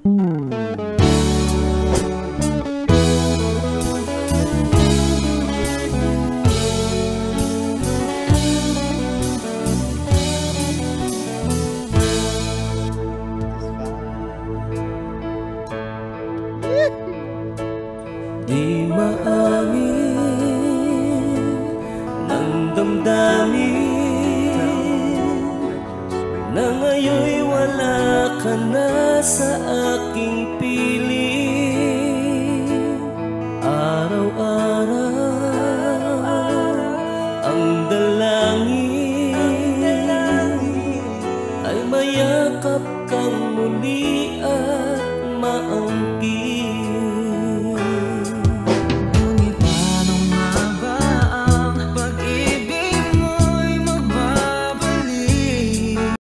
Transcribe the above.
Di maangin ng damdamin na ngayon'y wala ka na sa aking piling. Araw-araw ang dalangin ay mayakap kang muli at maangkin.